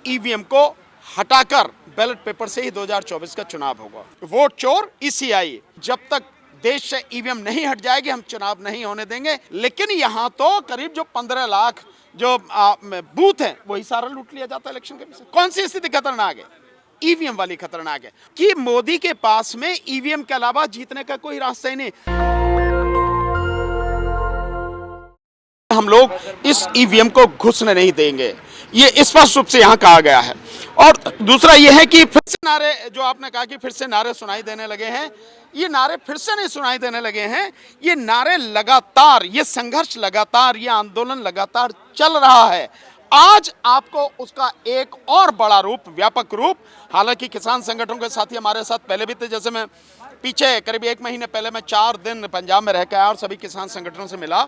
EVM को हटाकर ballot paper से ही 2024 का चुनाव होगा। वोट चोर ईसीआई, जब तक देश से ईवीएम नहीं हट जाएगी हम चुनाव नहीं होने देंगे। लेकिन यहाँ तो करीब जो 15 लाख जो बूथ हैं वही सारा लूट लिया जाता है इलेक्शन के पीछे। कौन सी स्थिति खतरनाक है? ईवीएम वाली खतरनाक है कि मोदी के पास में ईवीएम के अलावा जीतने का कोई रास्ता ही नहीं। हम लोग इस ईवीएम को घुसने नहीं देंगे, ये स्पष्ट रूप से यहाँ कहा गया है। और दूसरा ये है कि फिर से नारे, जो आपने कहा कि फिर से नारे सुनाई देने लगे हैं, ये नारे फिर से नहीं सुनाई देने लगे हैं। ये नारे लगातार, ये संघर्ष लगातार, ये आंदोलन लगातार चल रहा है। आज आपको उसका एक और बड़ा रूप, व्यापक रूप, हालांकि किसान संगठनों के साथी हमारे साथ पहले भी थे। जैसे मैं पीछे करीब 1 महीने पहले मैं 4 दिन पंजाब में रह के आया और सभी किसान संगठनों से मिला,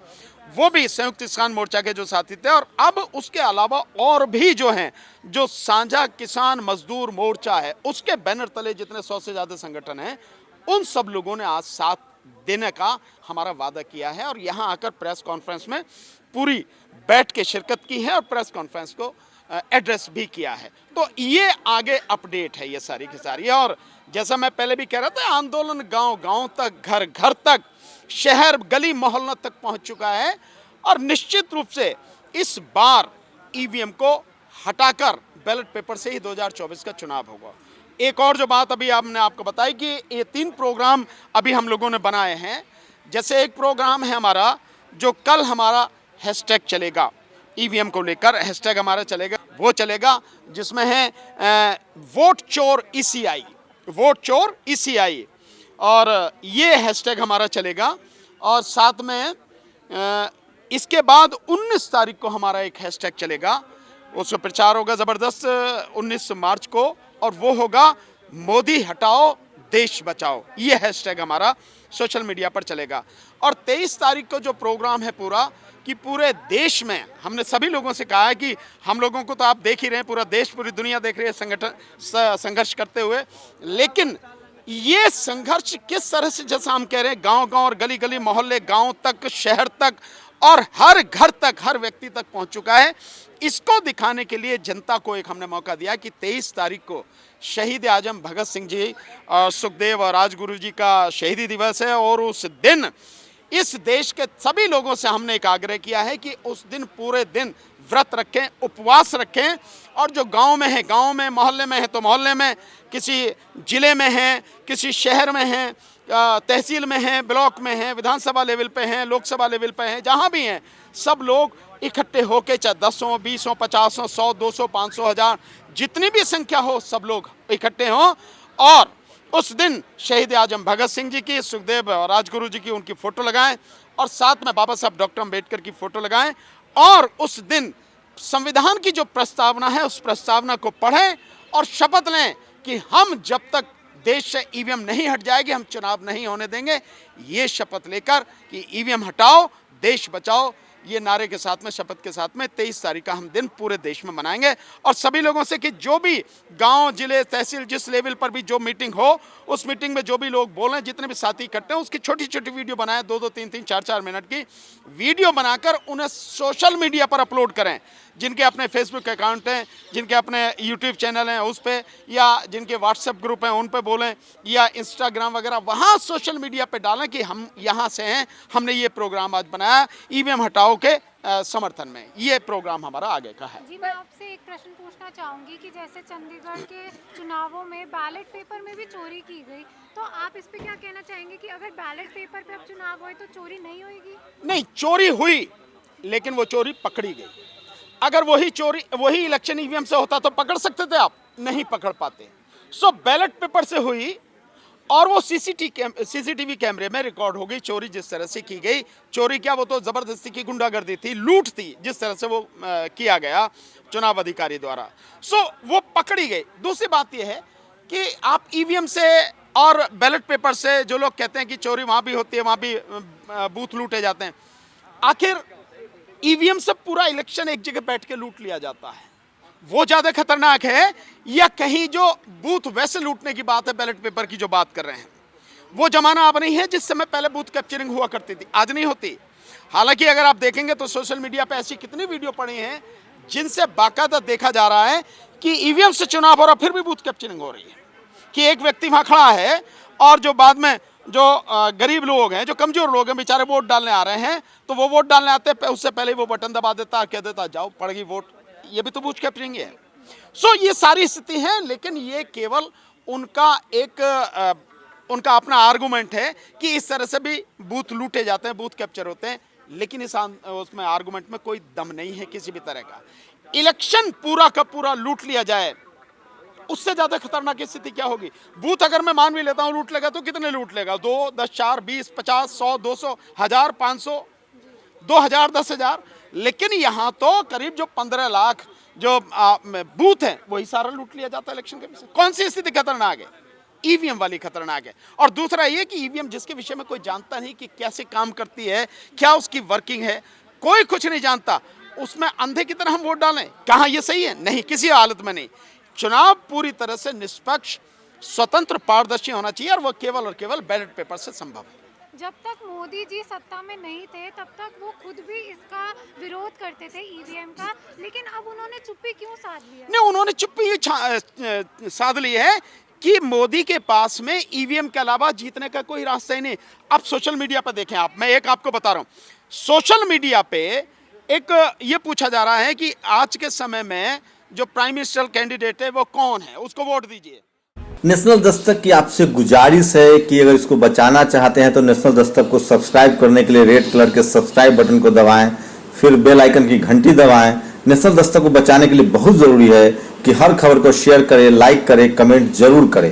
वो भी संयुक्त किसान मोर्चा के जो साथी थे। और अब उसके अलावा और भी जो हैं, जो साझा किसान मजदूर मोर्चा है, उसके बैनर तले जितने 100 से ज़्यादा संगठन हैं, उन सब लोगों ने आज साथ देने का हमारा वादा किया है और यहाँ आकर प्रेस कॉन्फ्रेंस में पूरी बैठ के शिरकत की है और प्रेस कॉन्फ्रेंस को एड्रेस भी किया है। तो ये आगे अपडेट है ये सारी की सारी। और जैसा मैं पहले भी कह रहा था, आंदोलन गांव-गांव तक, घर-घर तक, शहर गली मोहल्लों तक पहुंच चुका है। और निश्चित रूप से इस बार ईवीएम को हटाकर बैलेट पेपर से ही 2024 का चुनाव होगा। एक और जो बात अभी हमने आपको बताई कि ये 3 प्रोग्राम अभी हम लोगों ने बनाए हैं। जैसे एक प्रोग्राम है हमारा, जो कल हमारा हैशटैग चलेगा, ईवीएम को लेकर हैशटैग हमारा चलेगा, वो चलेगा जिसमें है वोट चोर ईसीआई, वोट चोर ईसीआई। और ये हैशटैग हमारा चलेगा। और साथ में इसके बाद 19 तारीख को हमारा एक हैशटैग चलेगा, उसका प्रचार होगा ज़बरदस्त 19 मार्च को, और वो होगा मोदी हटाओ देश बचाओ। ये हैशटैग हमारा सोशल मीडिया पर चलेगा। और 23 तारीख को जो प्रोग्राम है पूरा, कि पूरे देश में हमने सभी लोगों से कहा है कि हम लोगों को तो आप देख ही रहे हैं, पूरा देश पूरी दुनिया देख रही है संघर्ष करते हुए, लेकिन ये संघर्ष किस तरह से, जैसा हम कह रहे हैं, गांव-गांव और गली-गली मोहल्ले, गांव तक, शहर तक और हर घर तक, हर व्यक्ति तक पहुंच चुका है। इसको दिखाने के लिए जनता को एक हमने मौका दिया कि 23 तारीख को शहीद आजम भगत सिंह जी और सुखदेव और राजगुरु जी का शहीदी दिवस है। और उस दिन इस देश के सभी लोगों से हमने एक आग्रह किया है कि उस दिन पूरे दिन व्रत रखें, उपवास रखें। और जो गांव में है गांव में, मोहल्ले में है तो मोहल्ले में, किसी जिले में है, किसी शहर में है, तहसील में है, ब्लॉक में है, विधानसभा लेवल पे हैं, लोकसभा लेवल पे हैं, जहां भी हैं, सब लोग इकट्ठे होकर, चाहे 10, 20, 50, 100, 200, 500, 1000, जितनी भी संख्या हो, सब लोग इकट्ठे हों और उस दिन शहीद आजम भगत सिंह जी की, सुखदेव और राजगुरु जी की उनकी फ़ोटो लगाएं और साथ में बाबा साहब डॉक्टर अम्बेडकर की फ़ोटो लगाएं। और उस दिन संविधान की जो प्रस्तावना है, उस प्रस्तावना को पढ़ें और शपथ लें कि हम जब तक देश से ईवीएम नहीं हट जाएगी हम चुनाव नहीं होने देंगे। ये शपथ लेकर कि ईवीएम हटाओ देश बचाओ, ये नारे के साथ में, शपथ के साथ में 23 तारीख का हम दिन पूरे देश में मनाएंगे। और सभी लोगों से कि जो भी गांव, जिले, तहसील, जिस लेवल पर भी जो मीटिंग हो, उस मीटिंग में जो भी लोग बोलें, जितने भी साथी इकट्ठे हैं, उसकी छोटी छोटी वीडियो बनाएं, 2-2, 3-3, 4-4 मिनट की वीडियो बनाकर उन्हें सोशल मीडिया पर अपलोड करें। जिनके अपने फेसबुक अकाउंट हैं, जिनके अपने यूट्यूब चैनल हैं उस पर, या जिनके व्हाट्सएप ग्रुप हैं उन पर बोलें, या इंस्टाग्राम वगैरह, वहाँ सोशल मीडिया पे डालें कि हम यहाँ से हैं, हमने ये प्रोग्राम आज बनाया ईवीएम हटाओ के समर्थन में। ये प्रोग्राम हमारा आगे का है। जी, मैं आपसे एक प्रश्न पूछना चाहूँगी कि जैसे चंडीगढ़ के चुनावों में बैलेट पेपर में भी चोरी की गई, तो आप इस पे क्या कहना चाहेंगे कि अगर बैलेट पेपर पे अब चुनाव हुए तो चोरी नहीं होगी? नहीं, चोरी हुई, लेकिन वो चोरी पकड़ी गई। अगर वही इलेक्शन ईवीएम से होता तो पकड़ सकते थे आप, नहीं पकड़ पाते। सो बैलेट पेपर से हुई और वो सीसीटीवी कैमरे में रिकॉर्ड हो गई चोरी जिस तरह से की गई। चोरी क्या, वो तो ज़बरदस्ती की गुंडागर्दी थी, लूट थी, जिस तरह से वो किया गया चुनाव अधिकारी द्वारा। सो वो पकड़ी गई। दूसरी बात ये है कि आप ईवीएम से और बैलेट पेपर से, जो लोग कहते हैं कि चोरी वहाँ भी होती है, वहाँ भी बूथ लूटे जाते हैं, आखिर ईवीएम से पूरा इलेक्शन एक जगह बैठ के लूट लिया जाता है, वो ज्यादा खतरनाक है, या कहीं जो बूथ वैसे लूटने की बात है, बैलेट पेपर की जो बात कर रहे हैं, वो जमाना अब नहीं है जिस समय पहले बूथ कैप्चरिंग हुआ करती थी, आज नहीं होती। हालांकि अगर आप देखेंगे तो सोशल मीडिया पे ऐसी कितनी वीडियो पड़ी हैं जिनसे बाकायदा देखा जा रहा है कि ईवीएम से चुनाव हो रहा, फिर भी बूथ कैप्चरिंग हो रही है कि एक व्यक्ति वहां खड़ा है और जो बाद में जो गरीब लोग हैं, जो कमजोर लोग हैं, बेचारे वोट डालने आ रहे हैं, तो वो वोट डालने आते हैं, उससे पहले ही वो बटन दबा देता, कह देता जाओ पड़ गई वोट। ये भी तो बूथ कैप्चरिंग है। सो ये सारी स्थिति है, लेकिन ये केवल उनका उनका अपना आर्गुमेंट है कि इस तरह से भी बूथ लूटे जाते हैं, बूथ कैप्चर होते हैं, लेकिन उसमें आर्गुमेंट में कोई दम नहीं है किसी भी तरह का। इलेक्शन पूरा का पूरा लूट लिया जाए, उससे ज्यादा खतरनाक स्थिति क्या होगी? बूथ अगर मैं मान भी लेता हूं लूट लेगा, तो कितने लूट लेगा? 2, 10, 4, 20, 50, 100, 200, 1000, 500, 2000, 10,000। लेकिन यहां तो करीब जो 15 लाख जो बूथ हैं वही सारा लूट लिया जाता है इलेक्शन के पीछे। कौन सी स्थिति खतरनाक है? ईवीएम वाली खतरनाक है। और दूसरा ये कि ईवीएम जिसके विषय में कोई जानता नहीं कि कैसे काम करती है, क्या उसकी वर्किंग है, कोई कुछ नहीं जानता, उसमें अंधे की तरह हम वोट डालें, कहाँ ये सही है? नहीं, किसी हालत में नहीं। चुनाव पूरी तरह से निष्पक्ष, स्वतंत्र, पारदर्शी होना चाहिए और वो केवल और केवल बैलेट पेपर से संभव है। जब तक मोदी जी सत्ता में नहीं थे तब तक वो खुद भी इसका विरोध करते थे ईवीएम का, लेकिन अब उन्होंने चुप्पी क्यों साध लिया? नहीं, उन्होंने चुप्पी साध ली है कि मोदी के पास में ईवीएम के अलावा जीतने का कोई रास्ता ही नहीं। अब सोशल मीडिया पर देखें आप, मैं एक आपको बता रहा हूँ, सोशल मीडिया पे एक ये पूछा जा रहा है कि आज के समय में जो प्राइम मिनिस्टर कैंडिडेट है वो कौन है, उसको वोट दीजिए। नेशनल दस्तक की आपसे गुजारिश है कि अगर इसको बचाना चाहते हैं तो नेशनल दस्तक को सब्सक्राइब करने के लिए रेड कलर के सब्सक्राइब बटन को दबाएं, फिर बेल आइकन की घंटी दबाएं। नेशनल दस्तक को बचाने के लिए बहुत जरूरी है कि हर खबर को शेयर करें, लाइक करें, कमेंट जरूर करें।